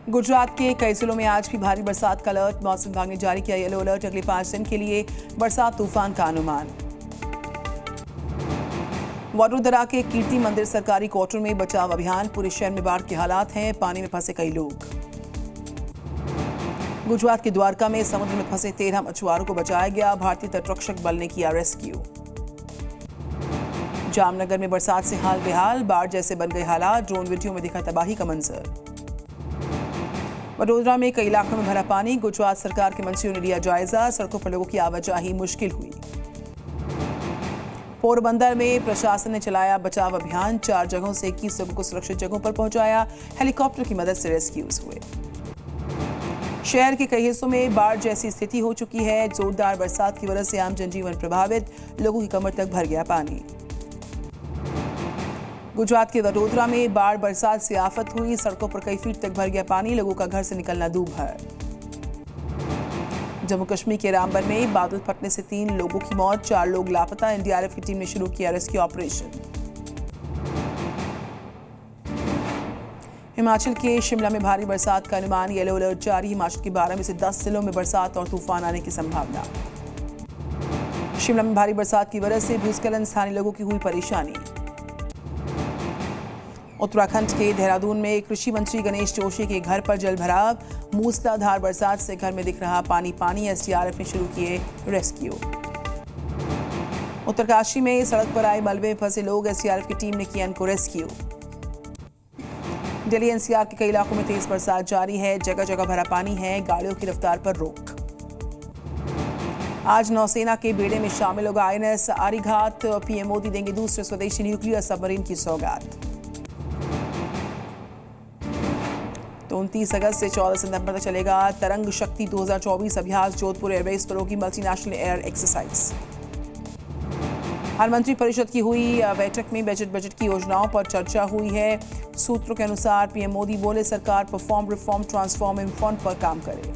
गुजरात के कई जिलों में आज भी भारी बरसात का अलर्ट। मौसम विभाग ने जारी किया येलो अलर्ट। अगले 5 दिन के लिए बरसात तूफान का अनुमान। वडोदरा के कीर्ति मंदिर सरकारी क्वार्टर में बचाव अभियान। पूरे शहर में बाढ़ के हालात हैं। पानी में फंसे कई लोग। गुजरात के द्वारका में समुद्र में फंसे 13 मछुआरों को बचाया गया। भारतीय तटरक्षक बल ने किया रेस्क्यू। जामनगर में बरसात से हाल बेहाल। बाढ़ जैसे बन गए हालात। ड्रोन वीडियो में दिखा तबाही का मंजर। वडोदरा में कई इलाकों में भरा पानी। गुजरात सरकार के मंत्रियों ने लिया जायजा। सड़कों पर लोगों की आवाजाही मुश्किल हुई। पोरबंदर में प्रशासन ने चलाया बचाव अभियान। 4 जगहों से 21 लोगों को सुरक्षित जगहों पर पहुंचाया। हेलीकॉप्टर की मदद से रेस्क्यूज हुए। शहर के कई हिस्सों में बाढ़ जैसी स्थिति हो चुकी है। जोरदार बरसात की वजह से आम जनजीवन प्रभावित। लोगों की कमर तक भर गया पानी। गुजरात के वडोदरा में बाढ़ बरसात से आफत हुई। सड़कों पर कई फीट तक भर गया पानी। लोगों का घर से निकलना दूभर। जम्मू कश्मीर के रामबन में बादल फटने से 3 लोगों की मौत। 4 लोग लापता। एनडीआरएफ की टीम ने शुरू किया रेस्क्यू ऑपरेशन। हिमाचल के शिमला में भारी बरसात का अनुमान। येलो अलर्ट जारी। हिमाचल के 12 में से 10 जिलों में बरसात और तूफान आने की संभावना। शिमला में भारी बरसात की वजह से भूस्खलन, स्थानीय लोगों की हुई परेशानी। उत्तराखंड के देहरादून में कृषि मंत्री गणेश जोशी के घर पर जल भराव। मूसलाधार बरसात से घर में दिख रहा पानी। एसडीआरएफ ने शुरू किए रेस्क्यू। उत्तरकाशी में सड़क पर आए मलबे में फंसे लोग। एसडीआरएफ की टीम ने किया इनको रेस्क्यू। दिल्ली एनसीआर के कई इलाकों में तेज बरसात जारी है। जगह जगह भरा पानी है। गाड़ियों की रफ्तार पर रोक। आज नौसेना के बेड़े में शामिल होगा आईएनएस आर्यघाट। पीएम मोदी देंगे दूसरे स्वदेशी न्यूक्लियर सबमरीन की सौगात। तो 29 अगस्त से 14 सितंबर तक चलेगा तरंग शक्ति 2024 अभ्यास। जोधपुर एयरबेस पर होगी मल्टीनेशनल एयर एक्सरसाइज। हर मंत्री परिषद की हुई बैठक में बजट की योजनाओं पर चर्चा हुई है। सूत्रों के अनुसार पीएम मोदी बोले सरकार परफॉर्म रिफॉर्म ट्रांसफॉर्म इन्फॉर्म पर काम करे।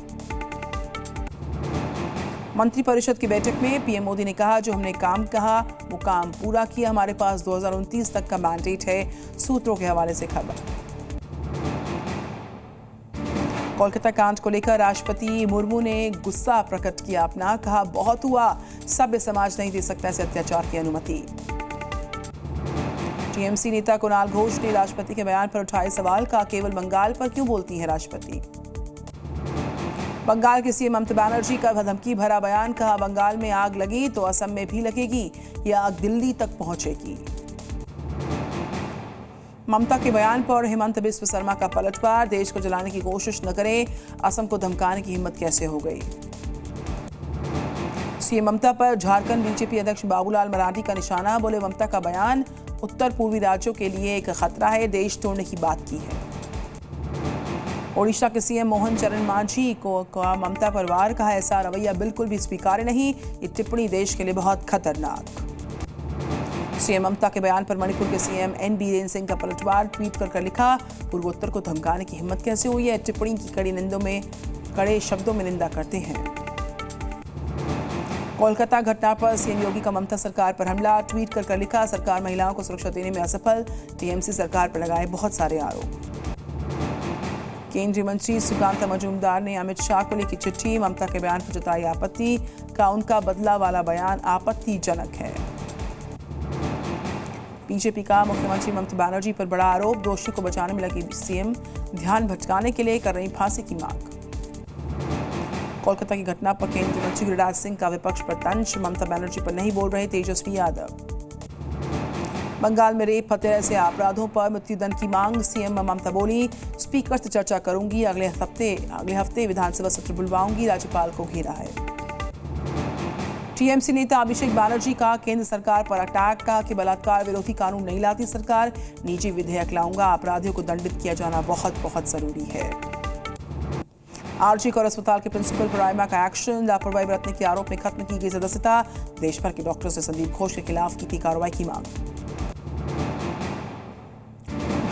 मंत्री परिषद की बैठक में पीएम मोदी ने कहा जो हमने काम कहा वो काम पूरा किया। हमारे पास 2029 तक का मैंडेट है। सूत्रों के हवाले से खबर। कोलकाता कांड को लेकर राष्ट्रपति मुर्मू ने गुस्सा प्रकट किया अपना। कहा बहुत हुआ। सभ्य समाज नहीं दे सकता ऐसे अत्याचार की अनुमति। टीएमसी नेता कुणाल घोष ने राष्ट्रपति के बयान पर उठाए सवाल। कहा केवल बंगाल पर क्यों बोलती है राष्ट्रपति। बंगाल के सीएम ममता बनर्जी का धमकी भरा बयान। कहा बंगाल में आग लगी तो असम में भी लगेगी। यह आग दिल्ली तक पहुंचेगी। ममता के बयान पर हेमंत बिस्व शर्मा का पलटवार। देश को जलाने की कोशिश न करें। असम को धमकाने की हिम्मत कैसे हो गई। सीएम ममता पर झारखंड बीजेपी अध्यक्ष बाबूलाल मरांडी का निशाना। बोले ममता का बयान उत्तर पूर्वी राज्यों के लिए एक खतरा है। देश तोड़ने की बात की है। ओडिशा के सीएम मोहन चरण मांझी को कहा ममता पर वार। कहा ऐसा रवैया बिल्कुल भी स्वीकार्य नहीं। ये टिप्पणी देश के लिए बहुत खतरनाक। सीएम ममता के बयान पर मणिपुर के सीएम एन बीरेन सिंह का पलटवार। ट्वीट कर लिखा पूर्वोत्तर को धमकाने की हिम्मत कैसे हुई है। टिप्पणी की कड़े शब्दों में निंदा करते हैं। कोलकाता घटना पर सीएम योगी का ममता सरकार पर हमला। ट्वीट कर लिखा सरकार महिलाओं को सुरक्षा देने में असफल। टीएमसी सरकार पर लगाए बहुत सारे आरोप। केंद्रीय मंत्री सुकांता मजूमदार ने अमित शाह को लिखी चिट्ठी। ममता के बयान पर जताई आपत्ति। का उनका बदला वाला बयान आपत्तिजनक है। बीजेपी का मुख्यमंत्री ममता बनर्जी पर बड़ा आरोप। दोषियों को बचाने में लगी सीएम। ध्यान भटकाने के लिए कर रही फांसी की मांग। कोलकाता की घटना पर केंद्रीय मंत्री गिरिराज सिंह का विपक्ष पर तंज। ममता बनर्जी पर नहीं बोल रहे तेजस्वी यादव। बंगाल में रेप हत्या से अपराधों पर मृत्युदंड की मांग। सीएम ममता बोली स्पीकर से चर्चा करूंगी। अगले हफ्ते विधानसभा सत्र बुलवाऊंगी। राज्यपाल को घेरा है। टीएमसी नेता अभिषेक बनर्जी का केंद्र सरकार पर अटैक। कहा कि बलात्कार विरोधी कानून नहीं लाती सरकार। निजी विधेयक लाऊंगा। अपराधियों को दंडित किया जाना बहुत बहुत जरूरी है। आरजी कौर अस्पताल के प्रिंसिपल पर आइमा का एक्शन। लापरवाही बरतने के आरोप में खत्म की गई सदस्यता। देश भर के डॉक्टरों से संदीप घोष के खिलाफ की थी कार्रवाई की मांग।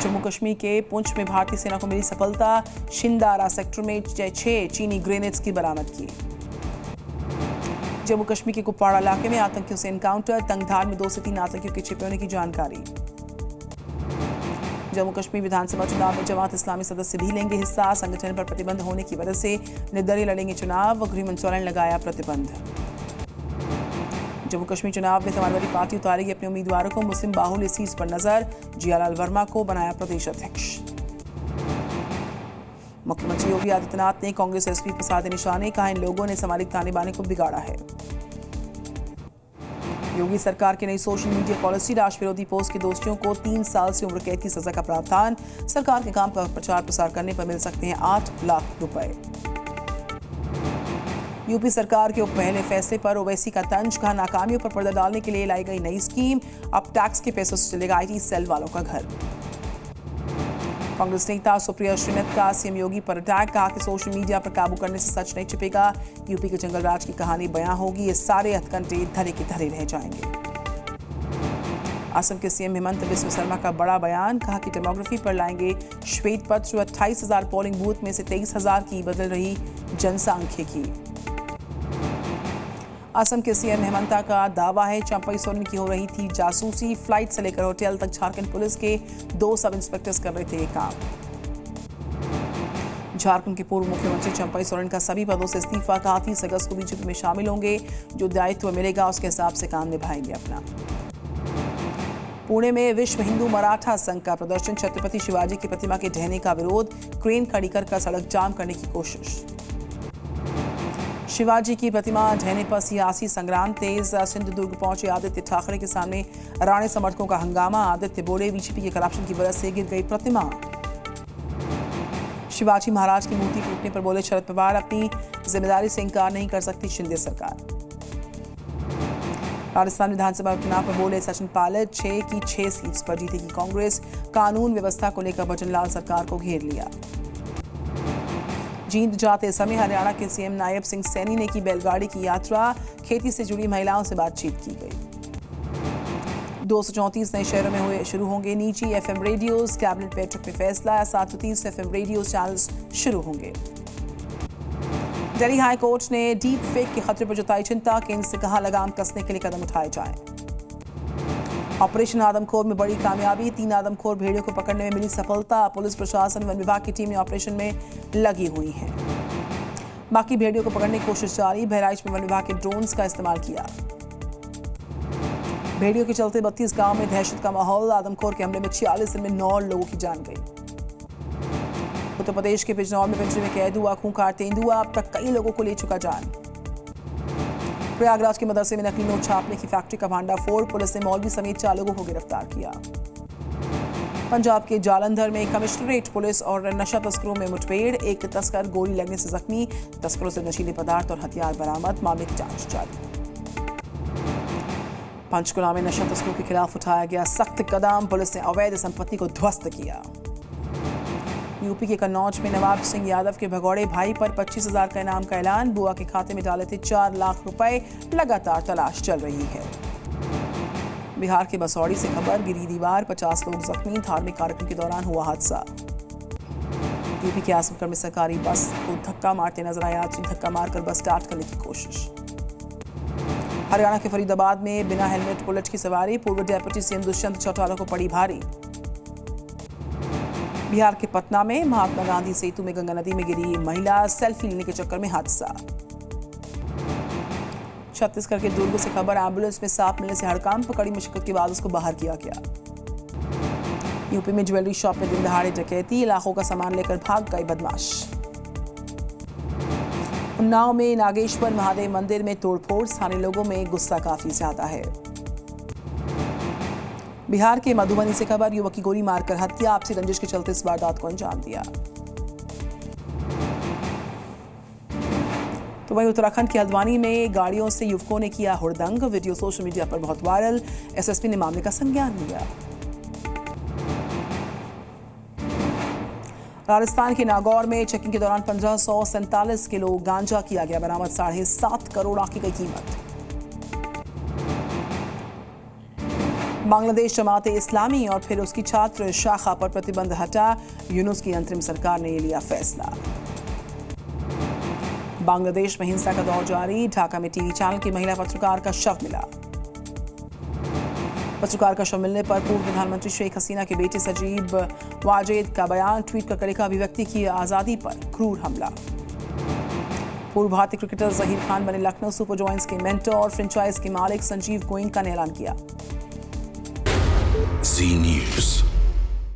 जम्मू कश्मीर के पुंछ में भारतीय सेना को मिली सफलता। शिंदारा सेक्टर में 6 चीनी ग्रेनेड्स की बरामद की। जम्मू कश्मीर के कुपवाड़ा इलाके में आतंकियों से एनकाउंटर। तंगधार में 2 से 3 आतंकियों के छिपे होने की जानकारी। जम्मू कश्मीर विधानसभा चुनाव में जमात इस्लामी सदस्य भी लेंगे हिस्सा। संगठन पर प्रतिबंध होने की वजह से निर्दलीय लड़ेंगे चुनाव। गृहमंत्री सोरेन लगाया प्रतिबंध। जम्मू कश्मीर चुनाव में समाजवादी पार्टी उतारेगी अपने उम्मीदवारों को। मुस्लिम बाहुल्य सीट पर नजर। जियालाल वर्मा को बनाया प्रदेश अध्यक्ष। मुख्यमंत्री योगी आदित्यनाथ ने कांग्रेस एसपी पर साधे निशाने। कहा इन लोगों ने सामाजिक ताने बाने को बिगाड़ा है। योगी सरकार की नई सोशल मीडिया पॉलिसी। राष्ट्र विरोधी पोस्ट के दोषियों को 3 साल से उम्र कैद की सजा का प्रावधान। सरकार के काम का प्रचार प्रसार करने पर मिल सकते हैं 8 लाख रुपए। यूपी सरकार के पहले फैसले पर ओवैसी का तंज। कहा नाकामियों पर पर्दा डालने के लिए लाई गई नई स्कीम। अब टैक्स के पैसों से चलेगा IT सेल वालों का घर। कांग्रेस नेता सुप्रिया श्रीनाथ का सीएम योगी पर अटैक। कहा कि सोशल मीडिया पर काबू करने से सच नहीं छिपेगा। यूपी के जंगल राज की कहानी बयां होगी। ये सारे हथकंडे धरे के धरे रह जाएंगे। असम के सीएम हेमंत बिस्व शर्मा का बड़ा बयान। कहा कि डेमोग्राफी पर लाएंगे श्वेत पत्र। 28,000 पोलिंग बूथ में से 23,000 की बदल रही जनसांख्यिकी। असम के सीएम हेमंता का दावा है चंपई सोरेन की हो रही थी जासूसी। फ्लाइट से लेकर होटल तक झारखंड पुलिस के 2 सब इंस्पेक्टर्स कर रहे थे ये काम। झारखंड के पूर्व मुख्यमंत्री चंपई सोरेन का सभी पदों से इस्तीफा। कहा 30 अगस्त को बीजेपी में शामिल होंगे। जो दायित्व मिलेगा उसके हिसाब से काम निभाएंगे अपना। पुणे में विश्व हिंदू मराठा संघ का प्रदर्शन। छत्रपति शिवाजी की प्रतिमा के ढहने का विरोध। क्रेन खड़ी कर सड़क जाम करने की कोशिश। शिवाजी की प्रतिमा ढहने पर सियासी संग्राम तेज। सिंधुदुर्ग पहुंचे आदित्य ठाकरे के सामने राणे समर्थकों का हंगामा। आदित्य बोले बीजेपी के करप्शन की वजह से गिर गई प्रतिमा। शिवाजी महाराज की मूर्ति टूटने पर बोले शरद पवार अपनी जिम्मेदारी से इंकार नहीं कर सकती शिंदे सरकार। राजस्थान विधानसभा चुनाव पर बोले सचिन पायलट 6 की 6 सीट्स पर जीतेगी कांग्रेस। कानून व्यवस्था को लेकर भजनलाल सरकार को घेर लिया। जींद जाते समय हरियाणा के सीएम नायब सिंह सैनी ने की बैलगाड़ी की यात्रा। खेती से जुड़ी महिलाओं से बातचीत की गई। 234 नए शहरों में शुरू होंगे निजी FM रेडियोज। कैबिनेट बैठक में फैसला। 730 FM रेडियो चैनल्स शुरू होंगे। दिल्ली हाई कोर्ट ने डीप फेक के खतरे पर जताई चिंता। केंद्र से कहा लगाम कसने के लिए कदम उठाए जाएं। ऑपरेशन आदमखोर में बड़ी कामयाबी। 3 आदमखोर भेड़ियों को पकड़ने में मिली सफलता। पुलिस प्रशासन वन विभाग की टीमें ऑपरेशन में लगी हुई हैं। बाकी भेड़ियों को पकड़ने की कोशिश जारी। बहराइच में वन विभाग के ड्रोन्स का इस्तेमाल किया। भेड़ियों के चलते 32 गांव में दहशत का माहौल। आदमखोर के हमले में 46 दिन में 9 लोगों की जान गई। उत्तर प्रदेश के बिजनौर में पिंजरे में कैद हुआ खूंखार तेंदुआ। अब तक कई लोगों को ले चुका जान। प्रयागराज के मदरसे में नकली नोट छापने की फैक्ट्री का भांडाफोड़। पुलिस ने मौलवी समेत 4 लोगों को गिरफ्तार किया। पंजाब के जालंधर में कमिश्नरेट पुलिस और नशा तस्करों में मुठभेड़। एक तस्कर गोली लगने से जख्मी। तस्करों से नशीले पदार्थ और हथियार बरामद। मामले की जांच जारी। पंचकुला में नशा तस्करों के खिलाफ उठाया गया सख्त कदम। पुलिस ने अवैध संपत्ति को ध्वस्त किया। यूपी के कन्नौज में नवाब सिंह यादव के भगौड़े भाई पर 25,000 का इनाम का ऐलान। बुआ के खाते में डाले थे 4 लाख रुपए। लगातार तलाश चल रही है। बिहार के बसौड़ी से खबर। गिरी दीवार, 50 लोग जख्मी। धार्मिक कार्यक्रम के दौरान हुआ हादसा। यूपी के आजमगढ़ में सरकारी बस को धक्का मारते नजर आया यात्री। धक्का मारकर बस स्टार्ट करने की कोशिश। हरियाणा के फरीदाबाद में बिना हेलमेट बुलेट की सवारी। पूर्व डेप्यूटी सीएम दुष्यंत चौटाला को पड़ी भारी। बिहार के पटना में महात्मा गांधी सेतु में गंगा नदी में गिरी महिला। सेल्फी लेने के चक्कर में हादसा। छत्तीसगढ़ के दुर्ग से खबर। एम्बुलेंस में सांप मिलने से हड़कांप। कड़ी मुश्किल के बाद उसको बाहर किया गया। यूपी में ज्वेलरी शॉप में दिन दहाड़े डकैती। लाखों का सामान लेकर भाग गए बदमाश। उन्नाव में नागेश्वर महादेव मंदिर में तोड़फोड़। स्थानीय लोगों में गुस्सा काफी ज्यादा है। बिहार के मधुबनी से खबर। युवक की गोली मारकर हत्या। आपसी रंजिश के चलते इस वारदात को अंजाम दिया। तो वहीं उत्तराखंड के हल्द्वानी में गाड़ियों से युवकों ने किया हुड़दंग। वीडियो सोशल मीडिया पर बहुत वायरल। एसएसपी ने मामले का संज्ञान लिया। राजस्थान के नागौर में चेकिंग के दौरान 1547 किलो गांजा किया गया बरामद। 7.5 करोड़ की गई कीमत। बांग्लादेश जमाते इस्लामी और फिर उसकी छात्र शाखा पर प्रतिबंध हटा। यूनुस की अंतरिम सरकार ने लिया फैसला। बांग्लादेश में हिंसा का दौर जारी। ढाका में टीवी चैनल की महिला पत्रकार का शव मिला। पत्रकार का शव मिलने पर पूर्व प्रधानमंत्री शेख हसीना के बेटे सजीब वाजेद का बयान, ट्वीट कर करेगा अभिव्यक्ति की आज़ादी पर क्रूर हमला। पूर्व भारतीय क्रिकेटर जहीर खान बने लखनऊ सुपर जॉयंट्स के मेंटर और फ्रेंचाइज के मालिक संजीव गोयनका ने ऐलान किया। जी न्यूज़।